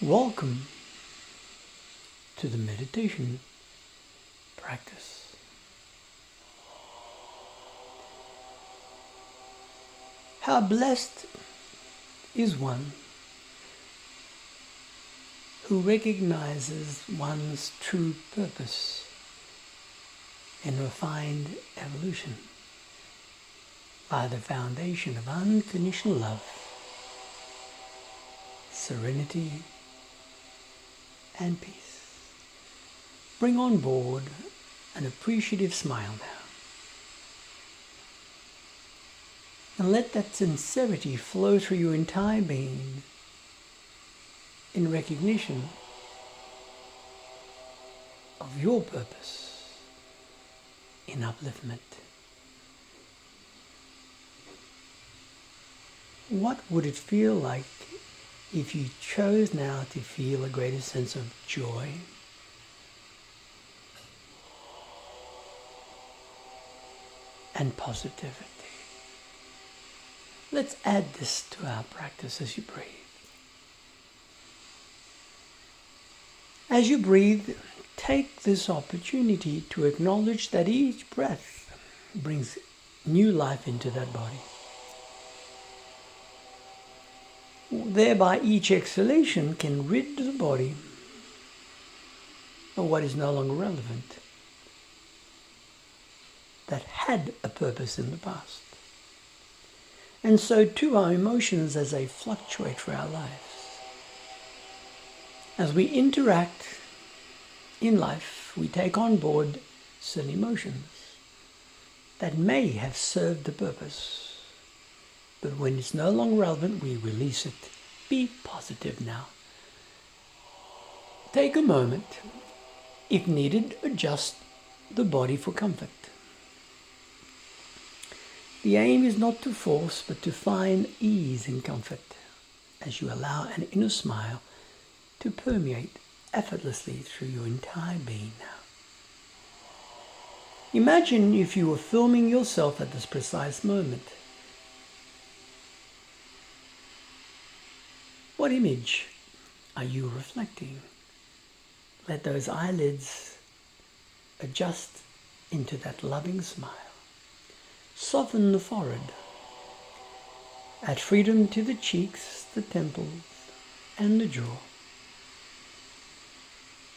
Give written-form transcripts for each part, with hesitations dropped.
Welcome to the meditation practice. How blessed is one who recognizes one's true purpose in refined evolution by the foundation of unconditional love, serenity, and peace. Bring on board an appreciative smile now. And let that sincerity flow through your entire being in recognition of your purpose in upliftment. What would it feel like if you chose now to feel a greater sense of joy, and positivity? Let's add this to our practice as you breathe. As you breathe, take this opportunity to acknowledge that each breath brings new life into that body. Thereby, each exhalation can rid the body of what is no longer relevant, that had a purpose in the past. And so too our emotions as they fluctuate through our lives. As we interact in life, we take on board certain emotions that may have served the purpose. But when it's no longer relevant, we release it. Be positive now. Take a moment. If needed, adjust the body for comfort. The aim is not to force, but to find ease and comfort as you allow an inner smile to permeate effortlessly through your entire being now. Imagine if you were filming yourself at this precise moment. What image are you reflecting? Let those eyelids adjust into that loving smile. Soften the forehead. Add freedom to the cheeks, the temples, and the jaw.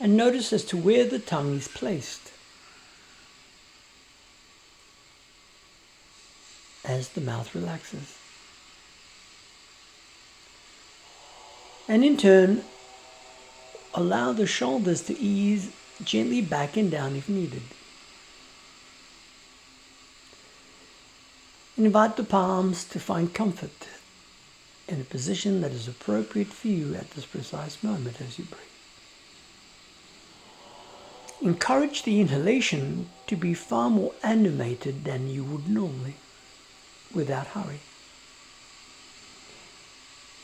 And notice as to where the tongue is placed as the mouth relaxes. And in turn, allow the shoulders to ease gently back and down if needed. Invite the palms to find comfort in a position that is appropriate for you at this precise moment as you breathe. Encourage the inhalation to be far more animated than you would normally, without hurry.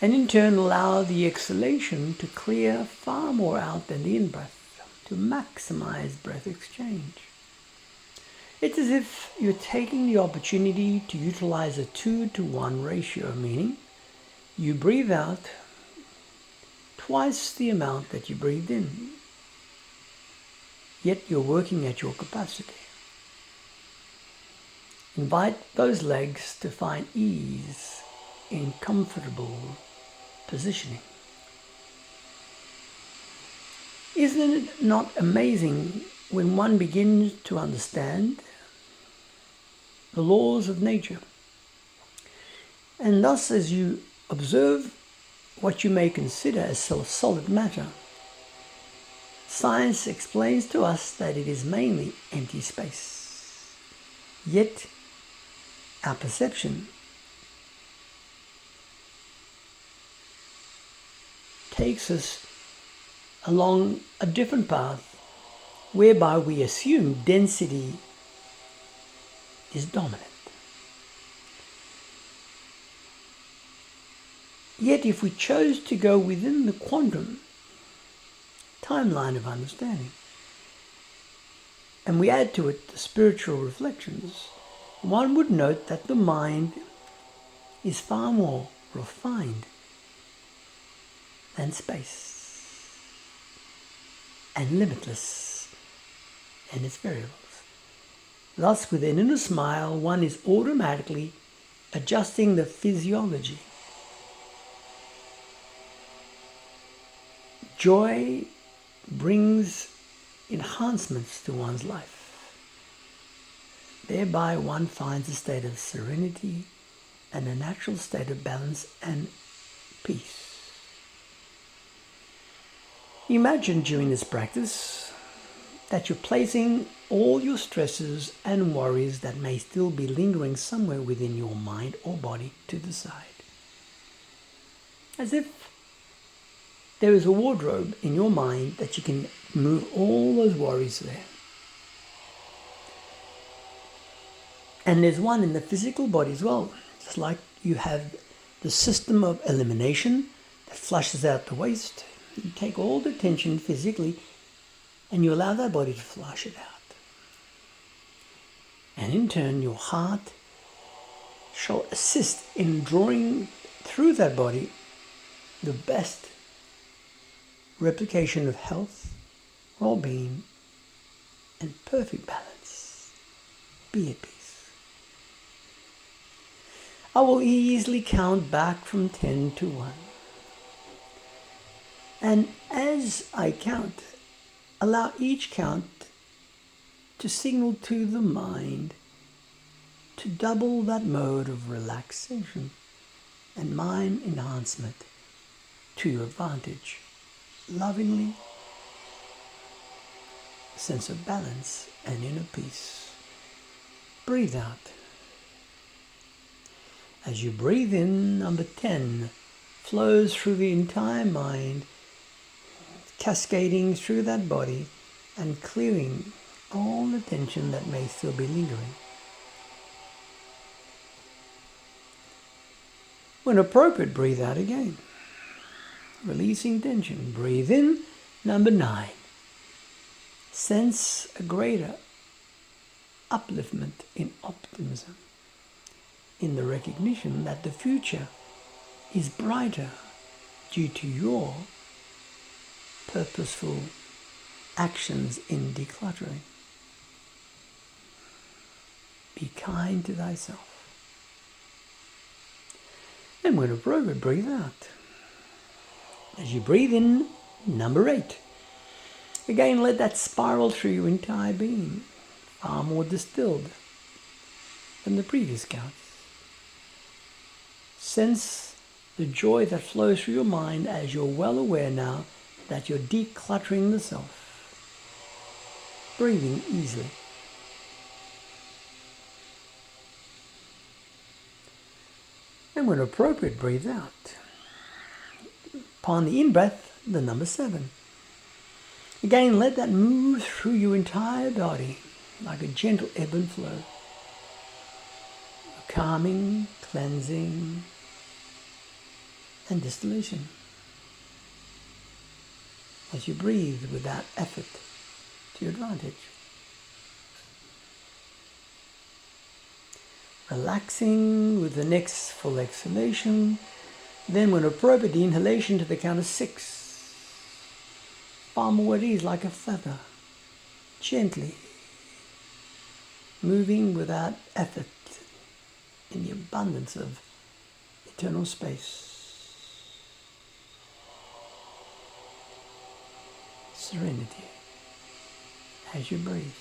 And in turn, allow the exhalation to clear far more out than the in-breath, to maximize breath exchange. It's as if you're taking the opportunity to utilize a 2-to-1 ratio, meaning you breathe out twice the amount that you breathed in, yet you're working at your capacity. Invite those legs to find ease in comfortable positioning. Isn't it not amazing when one begins to understand the laws of nature? And thus, as you observe what you may consider as solid matter, science explains to us that it is mainly empty space. Yet, our perception takes us along a different path whereby we assume density is dominant. Yet if we chose to go within the quantum timeline of understanding, and we add to it the spiritual reflections, one would note that the mind is far more refined than space. and limitless in its variables. Thus, with an inner smile, one is automatically adjusting the physiology. Joy brings enhancements to one's life. Thereby one finds a state of serenity and a natural state of balance and peace. Imagine during this practice that you're placing all your stresses and worries that may still be lingering somewhere within your mind or body to the side. As if there is a wardrobe in your mind that you can move all those worries there. And there's one in the physical body as well. It's like you have the system of elimination that flushes out the waste. You take all the tension physically and you allow that body to flush it out. And in turn, your heart shall assist in drawing through that body the best replication of health, well-being, and perfect balance. Be at peace. I will easily count back from 10 to 1. And as I count, allow each count to signal to the mind to double that mode of relaxation and mind enhancement to your advantage. Lovingly, a sense of balance and inner peace. Breathe out. As you breathe in, number 10 flows through the entire mind, cascading through that body and clearing all the tension that may still be lingering. When appropriate, breathe out again, releasing tension. Breathe in, number 9. Sense a greater upliftment in optimism, in the recognition that the future is brighter due to your purposeful actions in decluttering. Be kind to thyself. And when appropriate, breathe out. As you breathe in, number 8. Again, let that spiral through your entire being, far more distilled than the previous counts. Sense the joy that flows through your mind as you're well aware now that you're decluttering the self. Breathing easily. And when appropriate, breathe out. Upon the in-breath, the number 7. Again, let that move through your entire body like a gentle ebb and flow. A calming, cleansing, and distillation. As you breathe without effort to your advantage. Relaxing with the next full exhalation. Then when appropriate, the inhalation to the count of 6. Far more at ease like a feather. Gently. Moving without effort in the abundance of eternal space. Serenity as you breathe.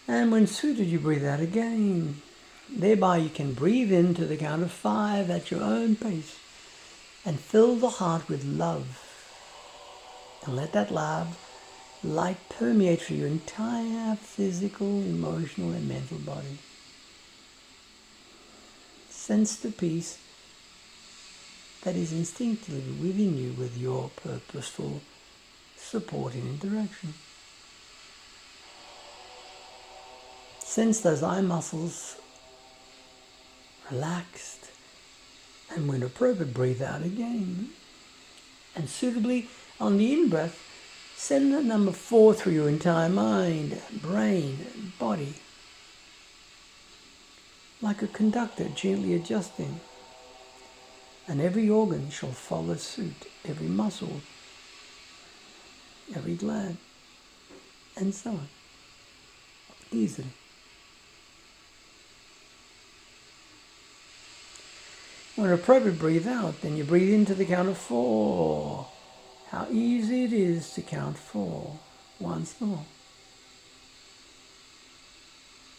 And when suited, you breathe out again. Thereby you can breathe in to the count of 5 at your own pace and fill the heart with love. And let that love light permeate through your entire physical, emotional, and mental body. Sense the peace that is instinctively within you with your purposeful support and interaction. Sense those eye muscles relaxed, and when appropriate, breathe out again. And suitably, on the in-breath, send the number 4 through your entire mind, brain, body, like a conductor gently adjusting. and every organ shall follow suit, every muscle, every gland, and so on, easily. When appropriate, breathe out. Then you breathe into the count of 4. How easy it is to count 4 once more.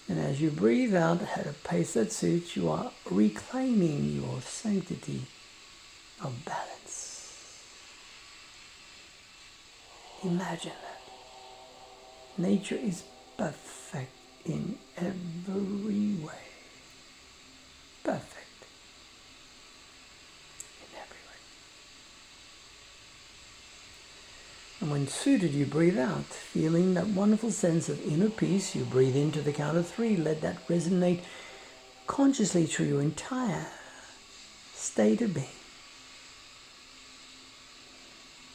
And as you breathe out at a pace that suits, you are reclaiming your sanctity of balance. Imagine that. Nature is perfect in every way. Perfect. And when suited, you breathe out, feeling that wonderful sense of inner peace. You breathe into the count of 3. Let that resonate consciously through your entire state of being.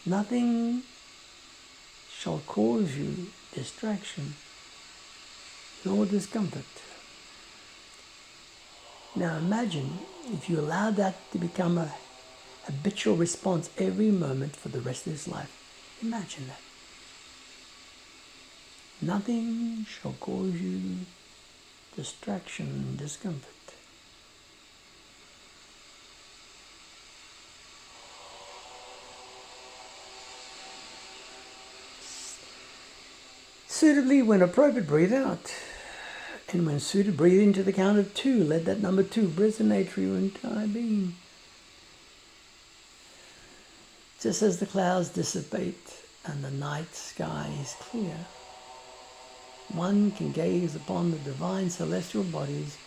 Nothing shall cause you distraction nor discomfort. Now imagine if you allow that to become a habitual response every moment for the rest of his life. Imagine that. Nothing shall cause you distraction and discomfort. Suitably, when appropriate, breathe out. And when suited, breathe into the count of 2. Let that number 2 resonate through your entire being. Just as the clouds dissipate and the night sky is clear, one can gaze upon the divine celestial bodies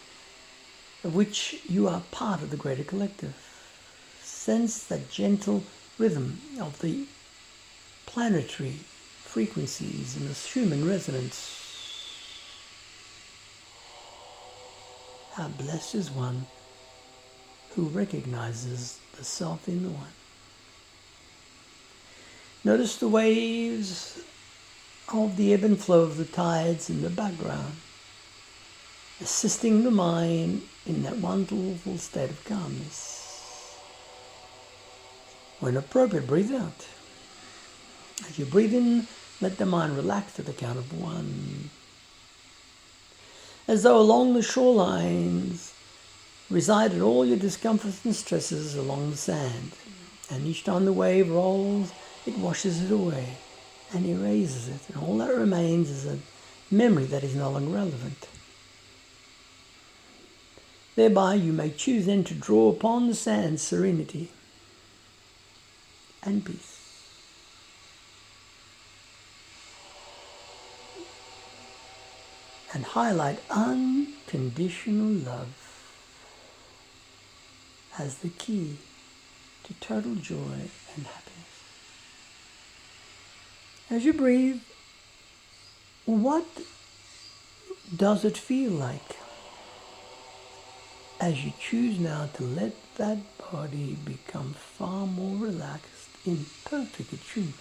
of which you are part of the greater collective. Sense the gentle rhythm of the planetary frequencies in the human resonance. How blessed is one who recognizes the self in the one. Notice the waves of the ebb and flow of the tides in the background, assisting the mind in that wonderful state of calmness. When appropriate, breathe out. As you breathe in, let the mind relax to the count of 1. As though along the shorelines resided all your discomforts and stresses along the sand. And each time the wave rolls, it washes it away and erases it. And all that remains is a memory that is no longer relevant. Thereby you may choose then to draw upon the sand serenity and peace. And highlight unconditional love as the key to total joy and happiness. As you breathe, what does it feel like as you choose now to let that body become far more relaxed in perfect attunement?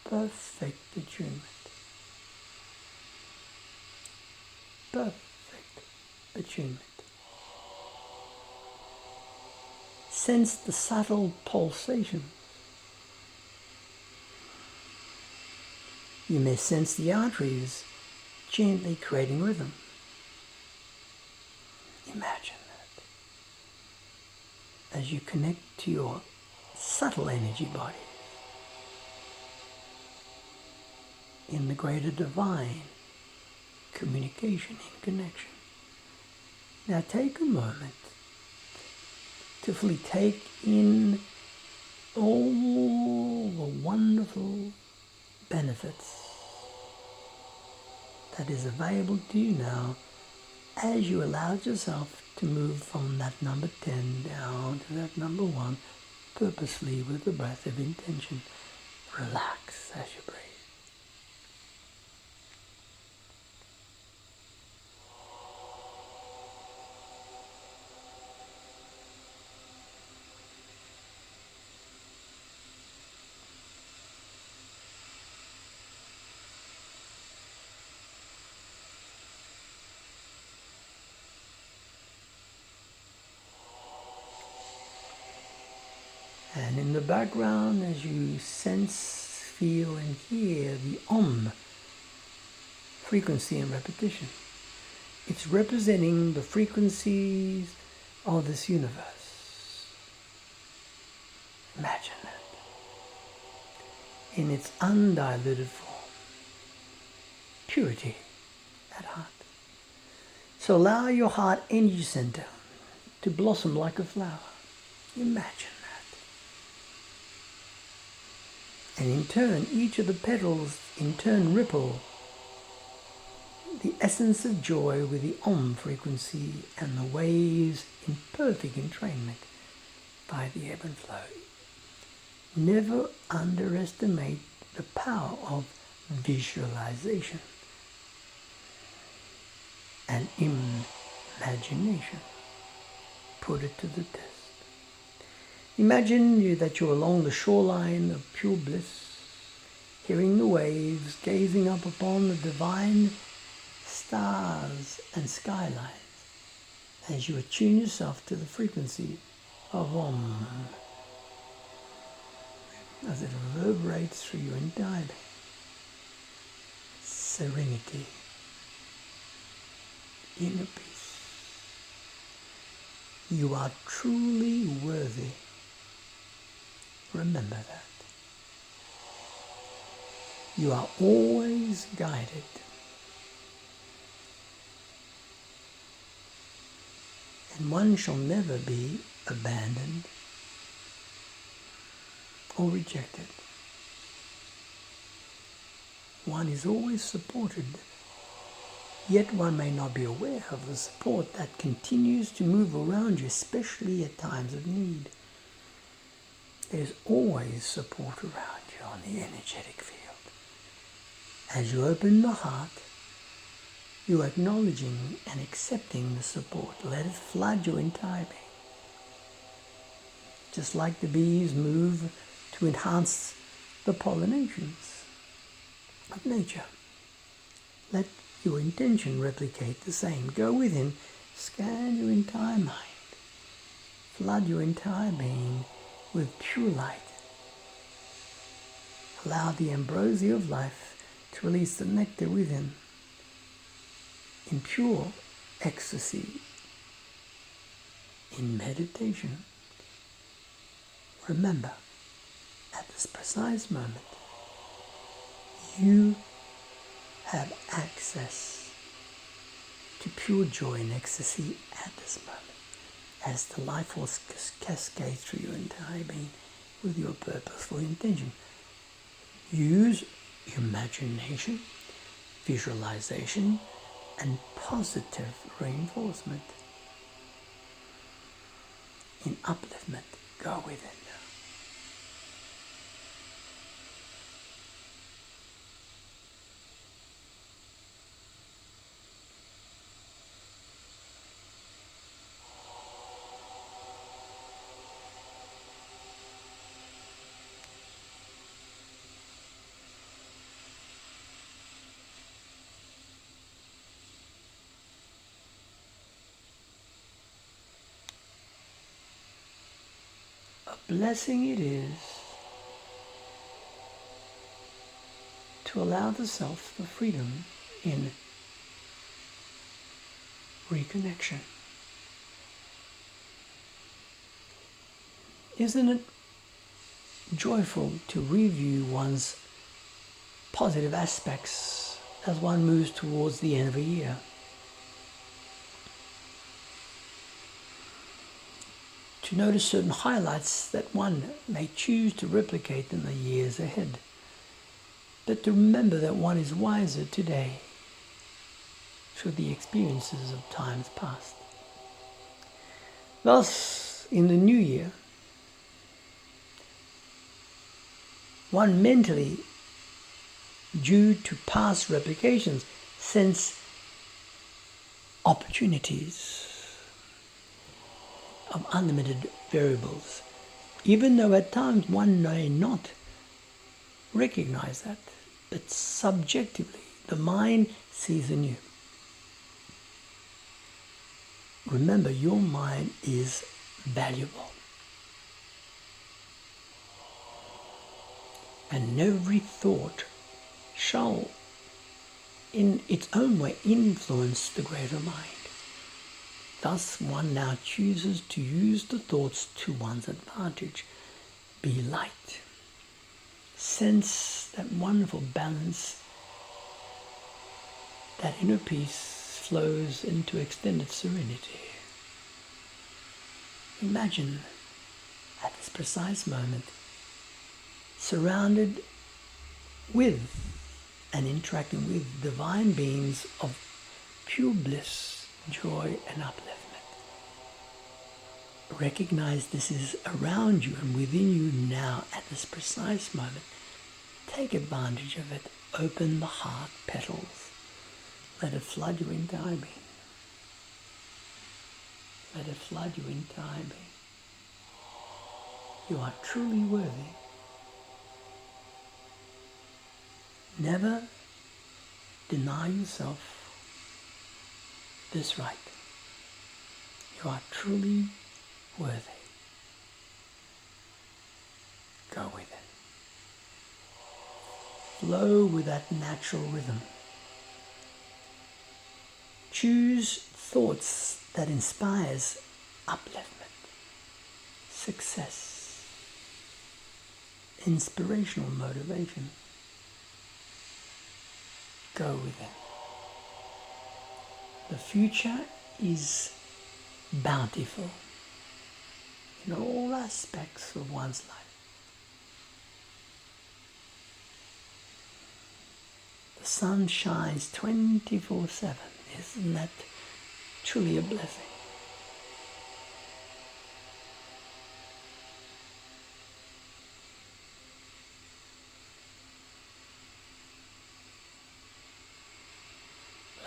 Perfect attunement. Perfect attunement. Sense the subtle pulsation. You may sense the arteries gently creating rhythm. Imagine that as you connect to your subtle energy body in the greater divine communication and connection. Now take a moment to fully take in all the wonderful benefits that is available to you now as you allow yourself to move from that number 10 down to that number 1 purposely with the breath of intention. Relax as you breathe. And in the background, as you sense, feel, and hear the Om frequency and repetition, it's representing the frequencies of this universe. Imagine that in its undiluted form, purity at heart. So allow your heart energy center to blossom like a flower. Imagine that. And in turn, each of the petals in turn ripple the essence of joy with the Om frequency, and the waves in perfect entrainment by the ebb and flow. Never underestimate the power of visualization and imagination. Put it to the test. Imagine that you're along the shoreline of pure bliss, hearing the waves, gazing up upon the divine stars and skylines as you attune yourself to the frequency of Om, as it reverberates through your entire being. Serenity, inner peace. You are truly worthy. Remember that. You are always guided. And one shall never be abandoned or rejected. One is always supported, yet one may not be aware of the support that continues to move around you, especially at times of need. There's always support around you on the energetic field. As you open the heart, you're acknowledging and accepting the support. Let it flood your entire being. Just like the bees move to enhance the pollinations of nature. Let your intention replicate the same. Go within, scan your entire mind. Flood your entire being with pure light. Allow the ambrosia of life to release the nectar within in pure ecstasy, in meditation. Remember, at this precise moment, you have access to pure joy and ecstasy at this moment, as the life force cascades through your entire being with your purposeful intention. Use imagination, visualization, and positive reinforcement. In upliftment, go within. A blessing it is to allow the self the freedom in reconnection. Isn't it joyful to review one's positive aspects as one moves towards the end of a year? To notice certain highlights that one may choose to replicate in the years ahead, but to remember that one is wiser today through the experiences of times past. Thus, in the new year, one mentally, due to past replications, sense opportunities of unlimited variables, even though at times one may not recognize that, but subjectively the mind sees anew. Remember, your mind is valuable. And every thought shall, in its own way, influence the greater mind. Thus, one now chooses to use the thoughts to one's advantage. Be light. Sense that wonderful balance, that inner peace flows into extended serenity. Imagine, at this precise moment, surrounded with and interacting with divine beings of pure bliss, joy, and upliftment. Recognize this is around you and within you now at this precise moment. Take advantage of it. Open the heart petals. Let it flood your entire being. Let it flood your entire being. You are truly worthy. Never deny yourself this right. You are truly worthy. Go with it. Flow with that natural rhythm. Choose thoughts that inspires upliftment, success, inspirational motivation. Go with it. The future is bountiful in all aspects of one's life. The sun shines 24/7. Isn't that truly a blessing?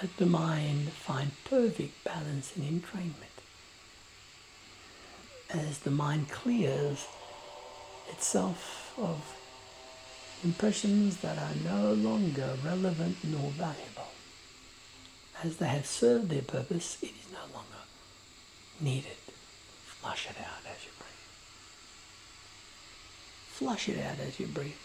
Let the mind find perfect balance and entrainment. As the mind clears itself of impressions that are no longer relevant nor valuable, as they have served their purpose, it is no longer needed. Flush it out as you breathe. Flush it out as you breathe.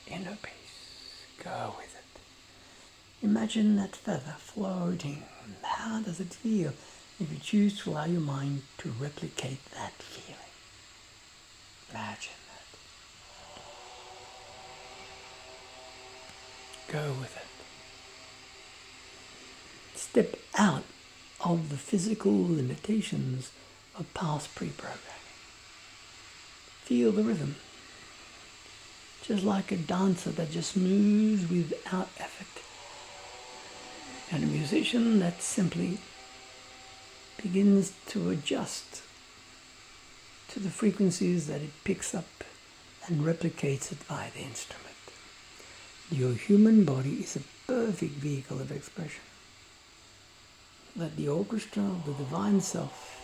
Inner peace. Go with it. Imagine that feather floating. How does it feel if you choose to allow your mind to replicate that feeling? Imagine that. Go with it. Step out of the physical limitations of past pre-programming. Feel the rhythm. Just like a dancer that just moves without effort. And a musician that simply begins to adjust to the frequencies that it picks up and replicates it via the instrument. Your human body is a perfect vehicle of expression. Let the orchestra of the divine self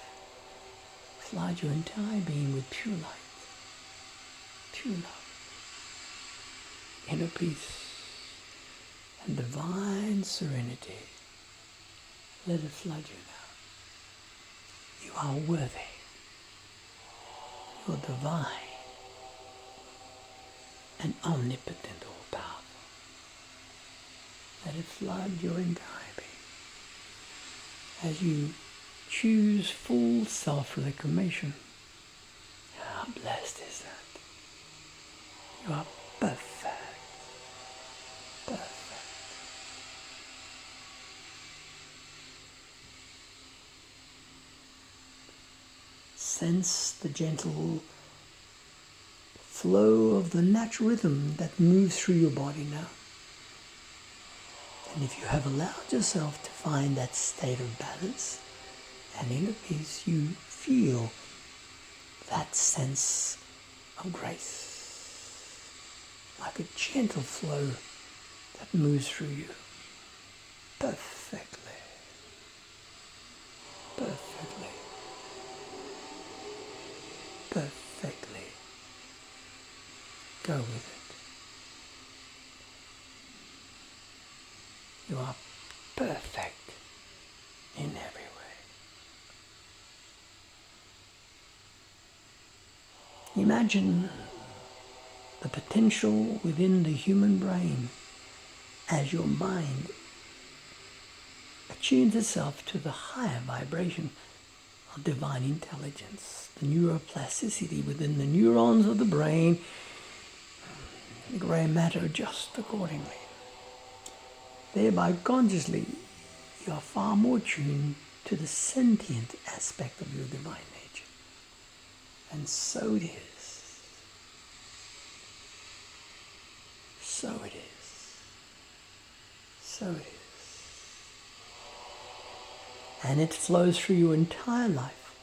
flood your entire being with pure light, pure love, inner peace, and divine serenity. Let it flood you now. You are worthy. You are divine and omnipotent, all powerful. Let it flood your entire being. As you choose full self-reclamation. How blessed is that? You are perfect. Perfect. Sense the gentle flow of the natural rhythm that moves through your body now. And if you have allowed yourself to find that state of balance and inner peace, you feel that sense of grace, like a gentle flow that moves through you perfectly, perfectly, perfectly. Go with it. You are perfect in every way. Imagine the potential within the human brain as your mind attunes itself to the higher vibration of divine intelligence, the neuroplasticity within the neurons of the brain. The grey matter adjusts accordingly. Thereby, consciously, you are far more tuned to the sentient aspect of your divine nature. And so it is. So it is. So it is. And it flows through your entire life,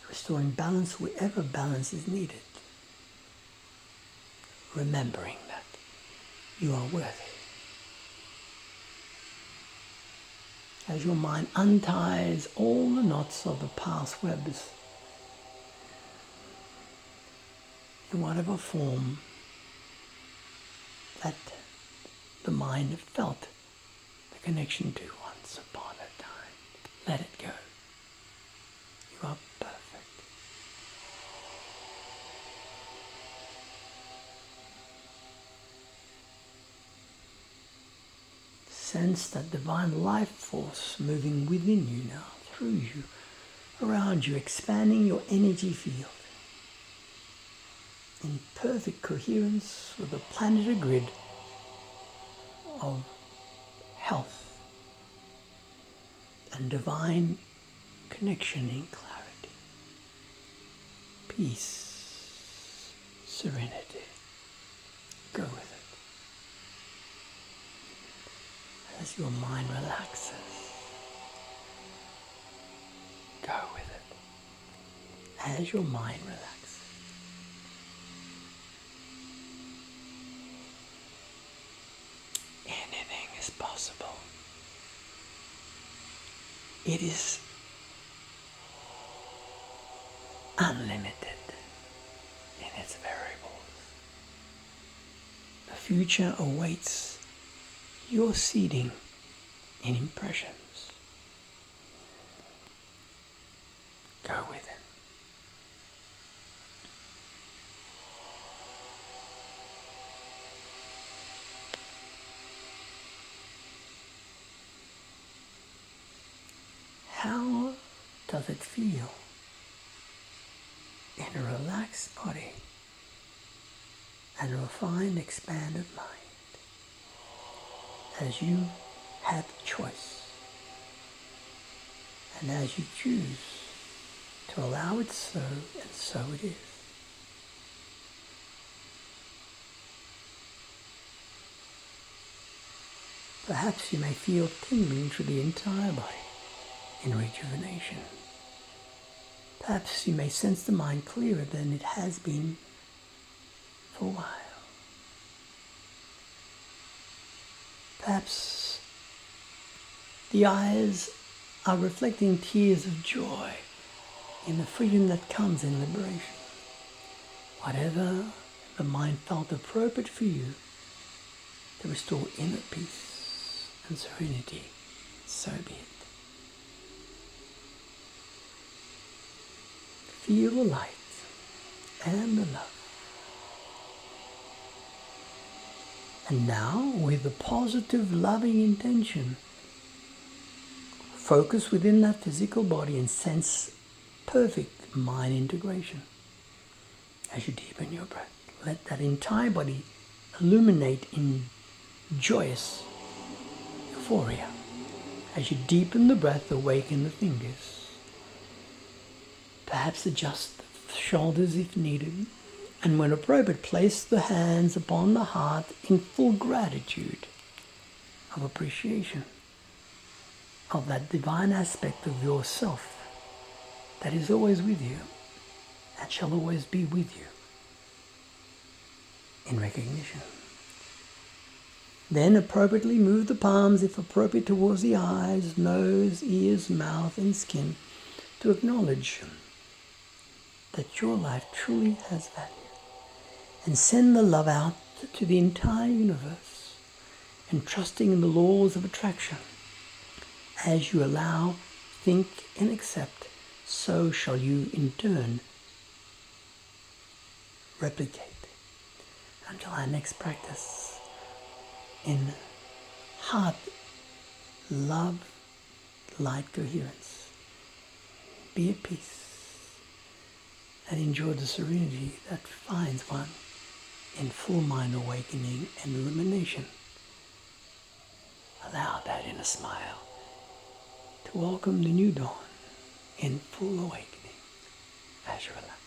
restoring balance wherever balance is needed. Remembering that you are worthy. As your mind unties all the knots of the past webs, in whatever form that the mind felt the connection to once upon a time, let it go. You are perfect. Sense that divine life force moving within you now, through you, around you, expanding your energy field in perfect coherence with the planetary grid of health and divine connection in clarity, peace, serenity. Go with it. As your mind relaxes, go with it. As your mind relaxes, anything is possible. It is unlimited in its variables. The future awaits your seeding in impressions. Go with it. How does it feel in a relaxed body and a refined, expanded mind? As you have choice, and as you choose to allow it so, and so it is. Perhaps you may feel tingling through the entire body in rejuvenation. Perhaps you may sense the mind clearer than it has been for a while. Perhaps the eyes are reflecting tears of joy in the freedom that comes in liberation. Whatever the mind felt appropriate for you to restore inner peace and serenity, so be it. Feel the light and the love. And now, with a positive, loving intention, focus within that physical body and sense perfect mind integration. As you deepen your breath, let that entire body illuminate in joyous euphoria. As you deepen the breath, awaken the fingers. Perhaps adjust the shoulders if needed. And when appropriate, place the hands upon the heart in full gratitude of appreciation of that divine aspect of yourself that is always with you and shall always be with you in recognition. Then appropriately move the palms, if appropriate, towards the eyes, nose, ears, mouth, and skin to acknowledge that your life truly has value. And send the love out to the entire universe, and trusting in the laws of attraction. As you allow, think, and accept, so shall you in turn replicate. Until our next practice, in heart, love, light coherence, be at peace and enjoy the serenity that finds one in full mind awakening and illumination. Allow that inner smile to welcome the new dawn in full awakening as you relax.